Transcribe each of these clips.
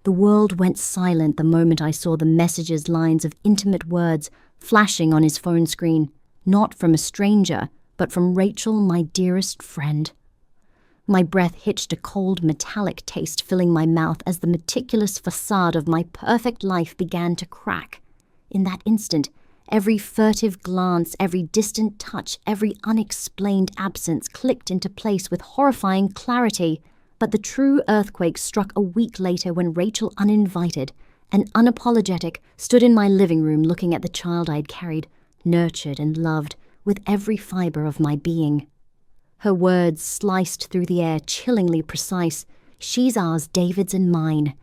The world went silent the moment I saw the message's lines of intimate words flashing on his phone screen, not from a stranger, but from Rachel, my dearest friend. My breath hitched a cold metallic taste filling my mouth as the meticulous facade of my perfect life began to crack. In that instant, every furtive glance, every distant touch, every unexplained absence clicked into place with horrifying clarity. But the true earthquake struck a week later when Rachel, uninvited and unapologetic, stood in my living room looking at the child I'd carried, nurtured and loved with every fiber of my being. Her words sliced through the air, chillingly precise. She's ours, David's and mine.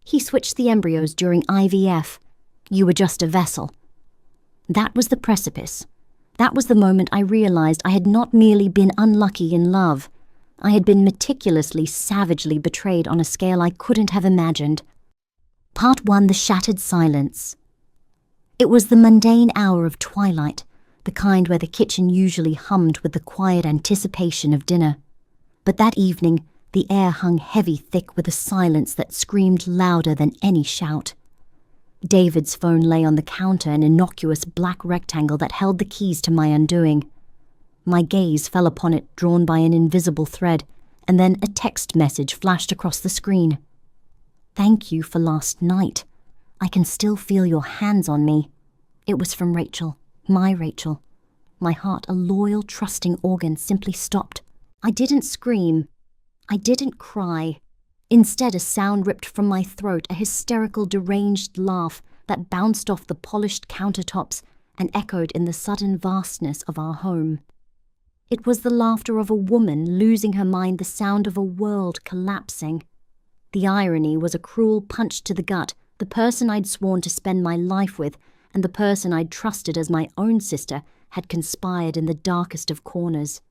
He switched the embryos during IVF. You were just a vessel. That was the precipice. That was the moment I realized I had not merely been unlucky in love. I had been meticulously, savagely betrayed on a scale I couldn't have imagined. Part 1: The Shattered Silence. It was the mundane hour of twilight, the kind where the kitchen usually hummed with the quiet anticipation of dinner. But that evening, the air hung heavy thick with a silence that screamed louder than any shout. David's phone lay on the counter, an innocuous black rectangle that held the keys to my undoing. My gaze fell upon it, drawn by an invisible thread, and then a text message flashed across the screen. "Thank you for last night. I can still feel your hands on me." It was from Rachel. My Rachel. My heart, a loyal, trusting organ, simply stopped. I didn't scream. I didn't cry. Instead, a sound ripped from my throat, a hysterical, deranged laugh that bounced off the polished countertops and echoed in the sudden vastness of our home. It was the laughter of a woman losing her mind, the sound of a world collapsing. The irony was a cruel punch to the gut. The person I'd sworn to spend my life with, and the person I'd trusted as my own sister, had conspired in the darkest of corners.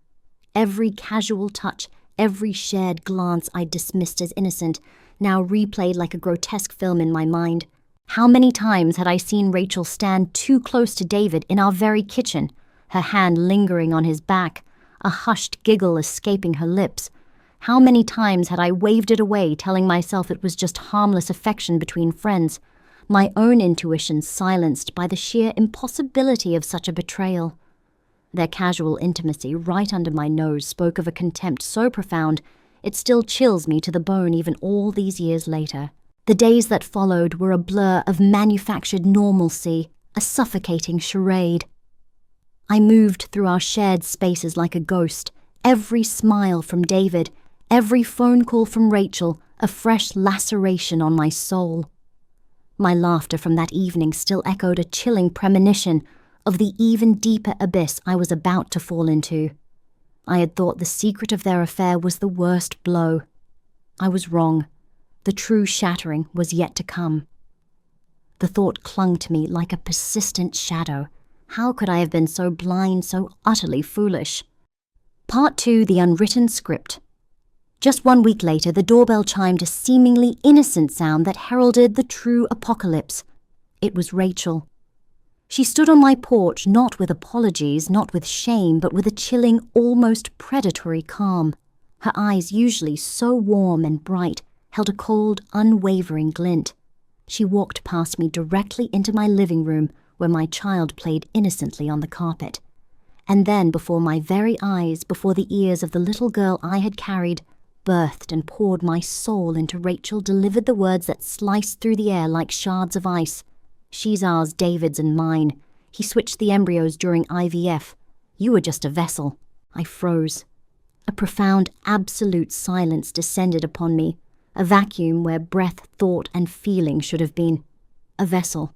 Every casual touch, every shared glance I'd dismissed as innocent, now replayed like a grotesque film in my mind. How many times had I seen Rachel stand too close to David in our very kitchen, her hand lingering on his back, a hushed giggle escaping her lips? How many times had I waved it away, telling myself it was just harmless affection between friends, my own intuition silenced by the sheer impossibility of such a betrayal? Their casual intimacy right under my nose spoke of a contempt so profound it still chills me to the bone even all these years later. The days that followed were a blur of manufactured normalcy, a suffocating charade. I moved through our shared spaces like a ghost, every smile from David, every phone call from Rachel, a fresh laceration on my soul. My laughter from that evening still echoed a chilling premonition of the even deeper abyss I was about to fall into. I had thought the secret of their affair was the worst blow. I was wrong. The true shattering was yet to come. The thought clung to me like a persistent shadow. How could I have been so blind, so utterly foolish? Part 2: The Unwritten Script. Just 1 week later, the doorbell chimed, a seemingly innocent sound that heralded the true apocalypse. It was Rachel. She stood on my porch, not with apologies, not with shame, but with a chilling, almost predatory calm. Her eyes, usually so warm and bright, held a cold, unwavering glint. She walked past me directly into my living room, where my child played innocently on the carpet. And then, before my very eyes, before the ears of the little girl I had carried, birthed and poured my soul into Rachel, delivered the words that sliced through the air like shards of ice. "She's ours, David's and mine. He switched the embryos during IVF. You were just a vessel." I froze. A profound, absolute silence descended upon me, a vacuum where breath, thought, and feeling should have been. A vessel.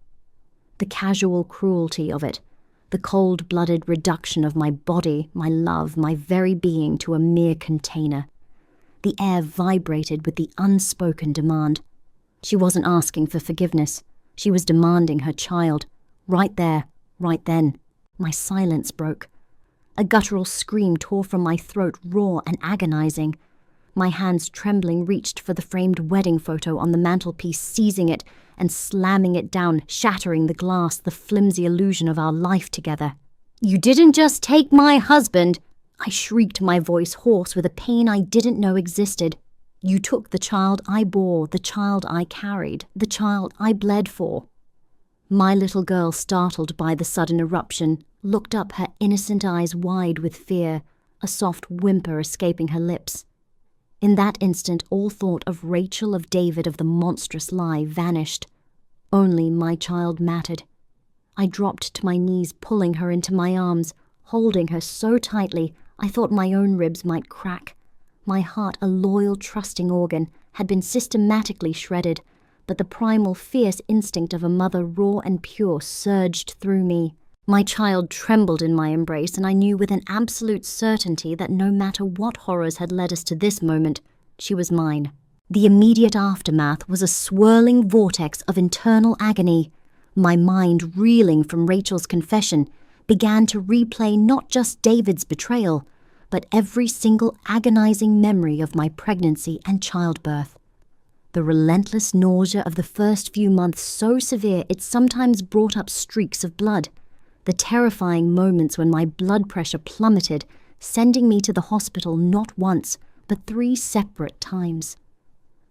The casual cruelty of it, the cold-blooded reduction of my body, my love, my very being to a mere container. The air vibrated with the unspoken demand. She wasn't asking for forgiveness. She was demanding her child. Right there, right then. My silence broke. A guttural scream tore from my throat, raw and agonizing. My hands trembling reached for the framed wedding photo on the mantelpiece, seizing it and slamming it down, shattering the glass, the flimsy illusion of our life together. "You didn't just take my husband!" I shrieked, my voice hoarse with a pain I didn't know existed. You took the child I bore, the child I carried, the child I bled for." My little girl, startled by the sudden eruption, looked up, her innocent eyes wide with fear, a soft whimper escaping her lips. In that instant, all thought of Rachel, of David, of the monstrous lie vanished. Only my child mattered. I dropped to my knees, pulling her into my arms, holding her so tightly I thought my own ribs might crack. My heart, a loyal, trusting organ, had been systematically shredded, but the primal, fierce instinct of a mother, raw and pure, surged through me. My child trembled in my embrace, and I knew with an absolute certainty that no matter what horrors had led us to this moment, she was mine. The immediate aftermath was a swirling vortex of internal agony. My mind, reeling from Rachel's confession, began to replay not just David's betrayal, but every single agonizing memory of my pregnancy and childbirth. The relentless nausea of the first few months, so severe it sometimes brought up streaks of blood. The terrifying moments when my blood pressure plummeted, sending me to the hospital not once, but 3 separate times.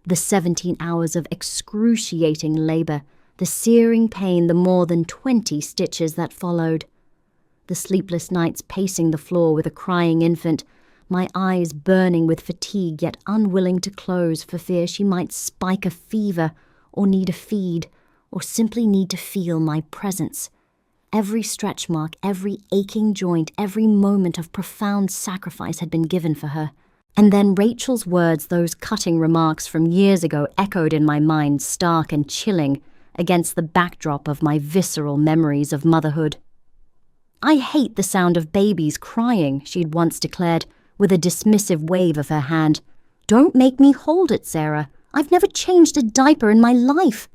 The 17 hours of excruciating labor, the searing pain, the more than 20 stitches that followed. The sleepless nights pacing the floor with a crying infant, my eyes burning with fatigue yet unwilling to close for fear she might spike a fever or need a feed or simply need to feel my presence. Every stretch mark, every aching joint, every moment of profound sacrifice had been given for her. And then Rachel's words, those cutting remarks from years ago, echoed in my mind, stark and chilling, against the backdrop of my visceral memories of motherhood. "I hate the sound of babies crying," she'd once declared, with a dismissive wave of her hand. "Don't make me hold it, Sarah. I've never changed a diaper in my life."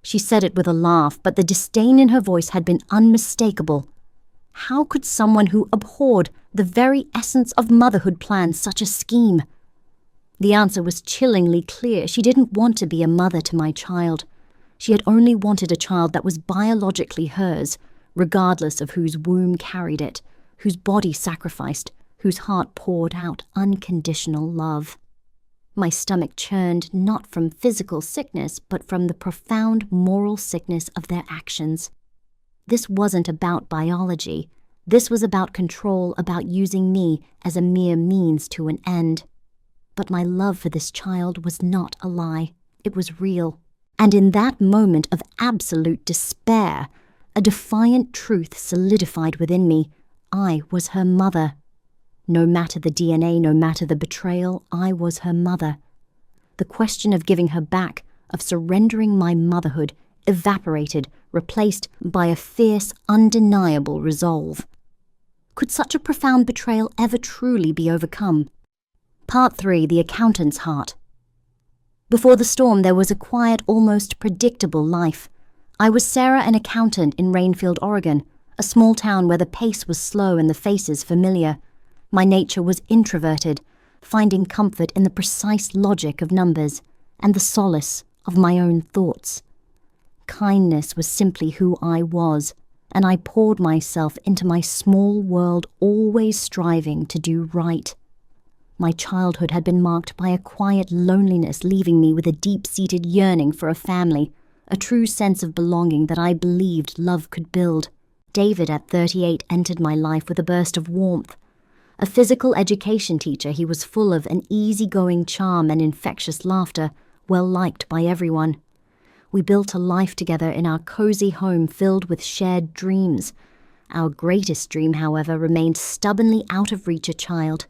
She said it with a laugh, but the disdain in her voice had been unmistakable. How could someone who abhorred the very essence of motherhood plan such a scheme? The answer was chillingly clear. She didn't want to be a mother to my child. She had only wanted a child that was biologically hers, regardless of whose womb carried it, whose body sacrificed, whose heart poured out unconditional love. My stomach churned not from physical sickness, but from the profound moral sickness of their actions. This wasn't about biology. This was about control, about using me as a mere means to an end. But my love for this child was not a lie. It was real. And in that moment of absolute despair, a defiant truth solidified within me. I was her mother. No matter the DNA, no matter the betrayal, I was her mother. The question of giving her back, of surrendering my motherhood, evaporated, replaced by a fierce, undeniable resolve. Could such a profound betrayal ever truly be overcome? Part 3, The Accountant's Heart. Before the storm, there was a quiet, almost predictable life. I was Sarah, an accountant in Rainfield, Oregon, a small town where the pace was slow and the faces familiar. My nature was introverted, finding comfort in the precise logic of numbers and the solace of my own thoughts. Kindness was simply who I was, and I poured myself into my small world, always striving to do right. My childhood had been marked by a quiet loneliness, leaving me with a deep-seated yearning for a family, a true sense of belonging that I believed love could build. David, at 38, entered my life with a burst of warmth. A physical education teacher, he was full of an easygoing charm and infectious laughter, well-liked by everyone. We built a life together in our cozy home filled with shared dreams. Our greatest dream, however, remained stubbornly out of reach: a child.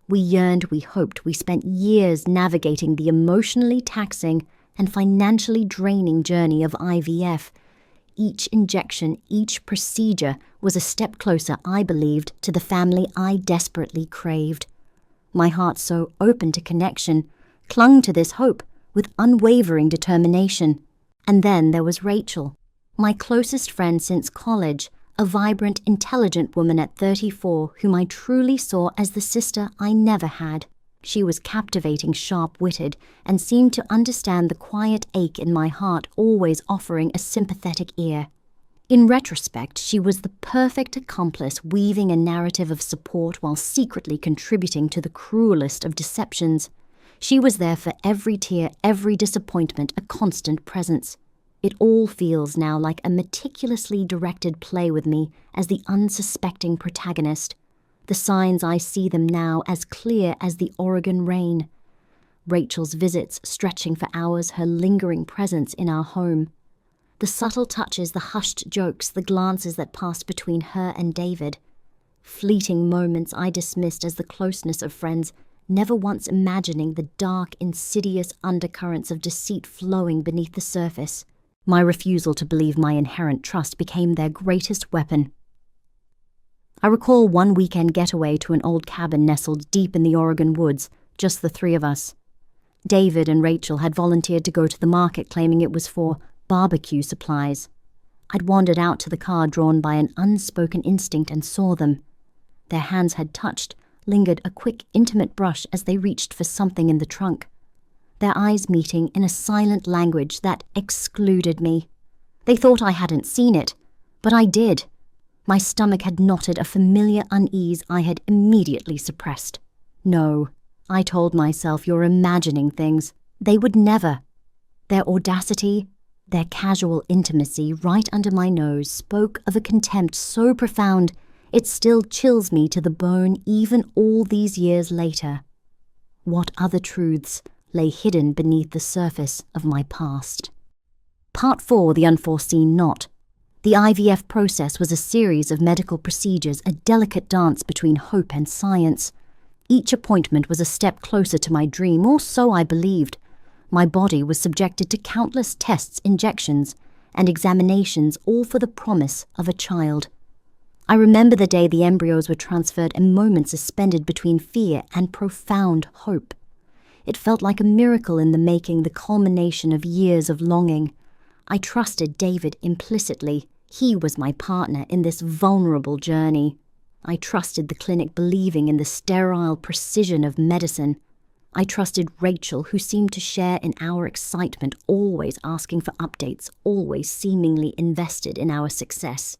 We yearned, we hoped, we spent years navigating the emotionally taxing and financially draining journey of IVF. Each injection, each procedure was a step closer, I believed, to the family I desperately craved. My heart, so open to connection, clung to this hope with unwavering determination. And then there was Rachel, my closest friend since college, a vibrant, intelligent woman at 34 whom I truly saw as the sister I never had. She was captivating, sharp-witted, and seemed to understand the quiet ache in my heart, always offering a sympathetic ear. In retrospect, she was the perfect accomplice, weaving a narrative of support while secretly contributing to the cruelest of deceptions. She was there for every tear, every disappointment, a constant presence. It all feels now like a meticulously directed play with me as the unsuspecting protagonist. The signs, I see them now as clear as the Oregon rain. Rachel's visits stretching for hours, her lingering presence in our home. The subtle touches, the hushed jokes, the glances that passed between her and David. Fleeting moments I dismissed as the closeness of friends, never once imagining the dark, insidious undercurrents of deceit flowing beneath the surface. My refusal to believe my inherent trust became their greatest weapon. I recall one weekend getaway to an old cabin nestled deep in the Oregon woods, just the three of us. David and Rachel had volunteered to go to the market, claiming it was for barbecue supplies. I'd wandered out to the car drawn by an unspoken instinct and saw them. Their hands had touched, lingered a quick, intimate brush as they reached for something in the trunk. Their eyes meeting in a silent language that excluded me. They thought I hadn't seen it, but I did. My stomach had knotted a familiar unease I had immediately suppressed. No, I told myself, you're imagining things. They would never. Their audacity, their casual intimacy right under my nose spoke of a contempt so profound it still chills me to the bone even all these years later. What other truths lay hidden beneath the surface of my past? Part 4, The Unforeseen Knot. The IVF process was a series of medical procedures, a delicate dance between hope and science. Each appointment was a step closer to my dream, or so I believed. My body was subjected to countless tests, injections, and examinations, all for the promise of a child. I remember the day the embryos were transferred and moments suspended between fear and profound hope. It felt like a miracle in the making, the culmination of years of longing. I trusted David implicitly. He was my partner in this vulnerable journey. I trusted the clinic, believing in the sterile precision of medicine. I trusted Rachel, who seemed to share in our excitement, always asking for updates, always seemingly invested in our success.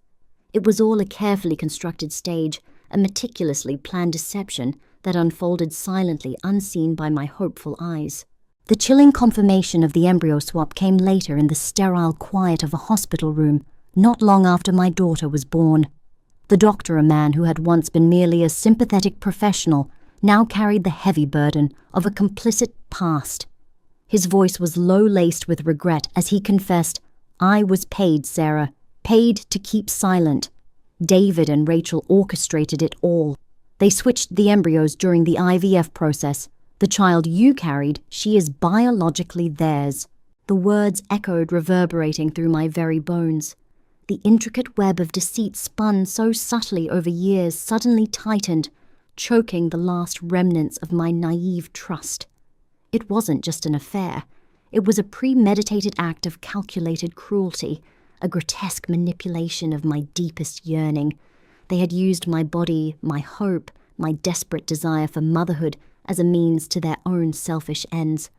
It was all a carefully constructed stage, a meticulously planned deception that unfolded silently, unseen by my hopeful eyes. The chilling confirmation of the embryo swap came later in the sterile quiet of a hospital room, not long after my daughter was born. The doctor, a man who had once been merely a sympathetic professional, now carried the heavy burden of a complicit past. His voice was low-laced with regret as he confessed, "I was paid, Sarah, paid to keep silent. David and Rachel orchestrated it all. They switched the embryos during the IVF process. The child you carried, she is biologically theirs." The words echoed, reverberating through my very bones. The intricate web of deceit spun so subtly over years suddenly tightened, choking the last remnants of my naive trust. It wasn't just an affair. It was a premeditated act of calculated cruelty, a grotesque manipulation of my deepest yearning. They had used my body, my hope, my desperate desire for motherhood as a means to their own selfish ends.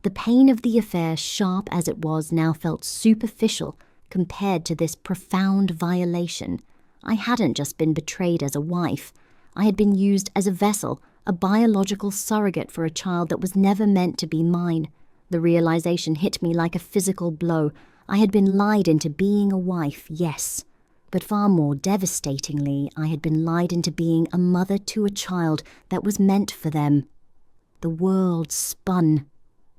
The pain of the affair, sharp as it was, now felt superficial compared to this profound violation. I hadn't just been betrayed as a wife. I had been used as a vessel, a biological surrogate for a child that was never meant to be mine. The realization hit me like a physical blow. I had been lied into being a wife, yes, but far more devastatingly, I had been lied into being a mother to a child that was meant for them. The world spun.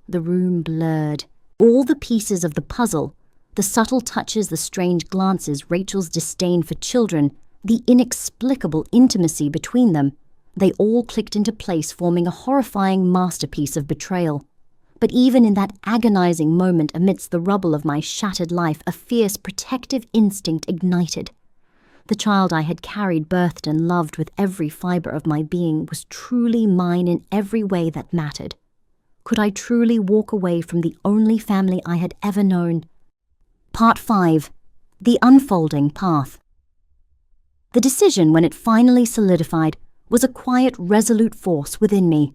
The room blurred. All the pieces of the puzzle, the subtle touches, the strange glances, Rachel's disdain for children, the inexplicable intimacy between them, they all clicked into place, forming a horrifying masterpiece of betrayal. But even in that agonizing moment amidst the rubble of my shattered life, a fierce protective instinct ignited. The child I had carried, birthed and loved with every fiber of my being was truly mine in every way that mattered. Could I truly walk away from the only family I had ever known? Part 5. The Unfolding Path. The decision, when it finally solidified, was a quiet, resolute force within me.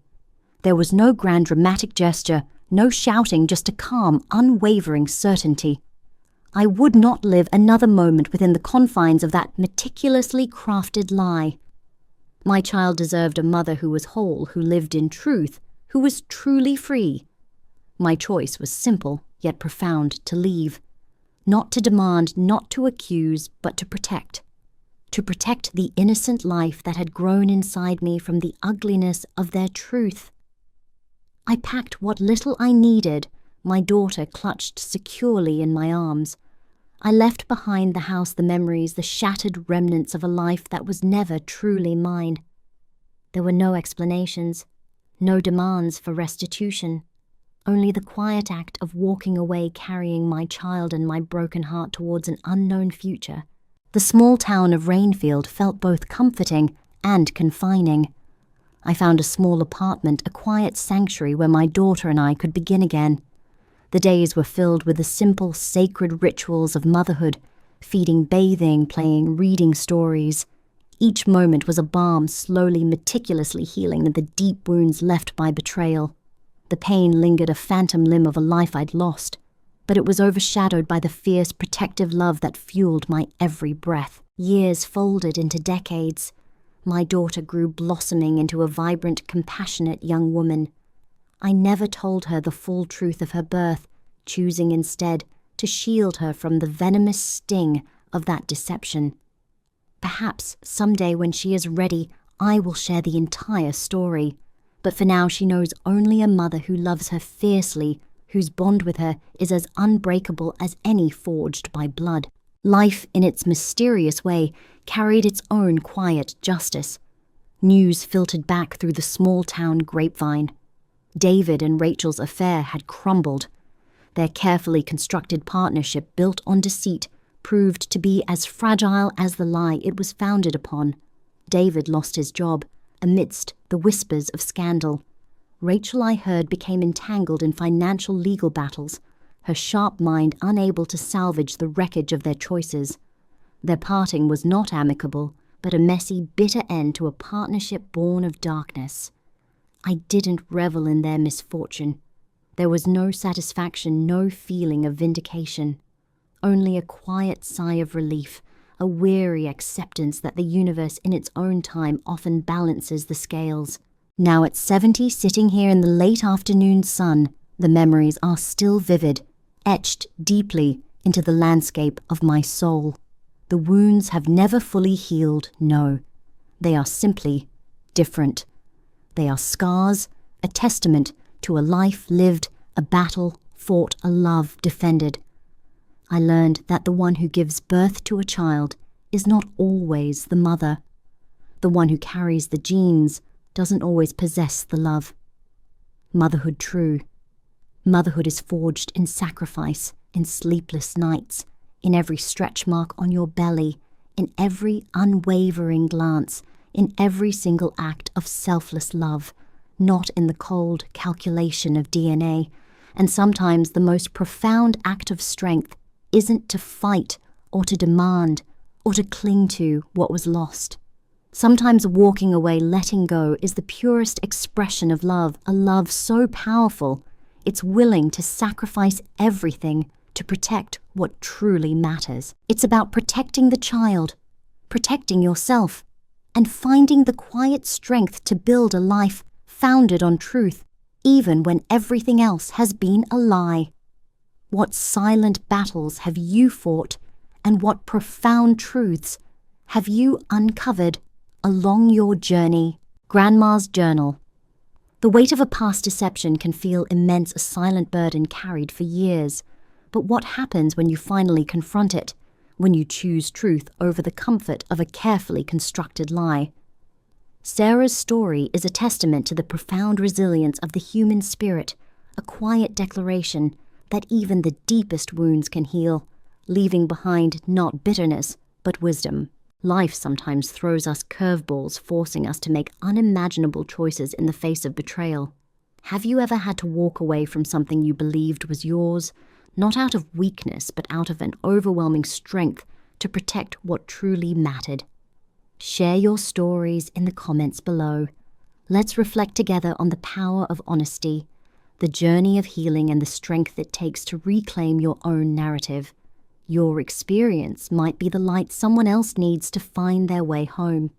There was no grand dramatic gesture, no shouting, just a calm, unwavering certainty. I would not live another moment within the confines of that meticulously crafted lie. My child deserved a mother who was whole, who lived in truth, who was truly free. My choice was simple, yet profound: to leave. Not to demand, not to accuse, but to protect. To protect the innocent life that had grown inside me from the ugliness of their truth. I packed what little I needed, my daughter clutched securely in my arms. I left behind the house the memories, the shattered remnants of a life that was never truly mine. There were no explanations, no demands for restitution, only the quiet act of walking away carrying my child and my broken heart towards an unknown future. The small town of Rainfield felt both comforting and confining. I found a small apartment, a quiet sanctuary where my daughter and I could begin again. The days were filled with the simple, sacred rituals of motherhood, feeding, bathing, playing, reading stories. Each moment was a balm, slowly, meticulously healing the deep wounds left by betrayal. The pain lingered, a phantom limb of a life I'd lost, but it was overshadowed by the fierce, protective love that fueled my every breath. Years folded into decades. My daughter grew, blossoming into a vibrant, compassionate young woman. I never told her the full truth of her birth, choosing instead to shield her from the venomous sting of that deception. Perhaps someday when she is ready, I will share the entire story. But for now, she knows only a mother who loves her fiercely, whose bond with her is as unbreakable as any forged by blood. Life, in its mysterious way, carried its own quiet justice. News filtered back through the small-town grapevine. David and Rachel's affair had crumbled. Their carefully constructed partnership, built on deceit, proved to be as fragile as the lie it was founded upon. David lost his job amidst the whispers of scandal. Rachel, I heard, became entangled in financial legal battles, her sharp mind unable to salvage the wreckage of their choices. Their parting was not amicable, but a messy, bitter end to a partnership born of darkness. I didn't revel in their misfortune. There was no satisfaction, no feeling of vindication. Only a quiet sigh of relief, a weary acceptance that the universe in its own time often balances the scales. Now at 70, sitting here in the late afternoon sun, the memories are still vivid, etched deeply into the landscape of my soul. The wounds have never fully healed, no. They are simply different. They are scars, a testament to a life lived, a battle fought, a love defended. I learned that the one who gives birth to a child is not always the mother. The one who carries the genes doesn't always possess the love. Motherhood true. Motherhood is forged in sacrifice, in sleepless nights, in every stretch mark on your belly, in every unwavering glance, in every single act of selfless love, not in the cold calculation of DNA. And sometimes the most profound act of strength isn't to fight or to demand or to cling to what was lost. Sometimes walking away, letting go, is the purest expression of love, a love so powerful it's willing to sacrifice everything to protect what truly matters. It's about protecting the child, protecting yourself, and finding the quiet strength to build a life founded on truth, even when everything else has been a lie. What silent battles have you fought, and what profound truths have you uncovered along your journey? Grandma's Journal. The weight of a past deception can feel immense, a silent burden carried for years. But what happens when you finally confront it, when you choose truth over the comfort of a carefully constructed lie? Sarah's story is a testament to the profound resilience of the human spirit, a quiet declaration that even the deepest wounds can heal, leaving behind not bitterness, but wisdom. Life sometimes throws us curveballs, forcing us to make unimaginable choices in the face of betrayal. Have you ever had to walk away from something you believed was yours, not out of weakness, but out of an overwhelming strength to protect what truly mattered? Share your stories in the comments below. Let's reflect together on the power of honesty, the journey of healing, and the strength it takes to reclaim your own narrative. Your experience might be the light someone else needs to find their way home.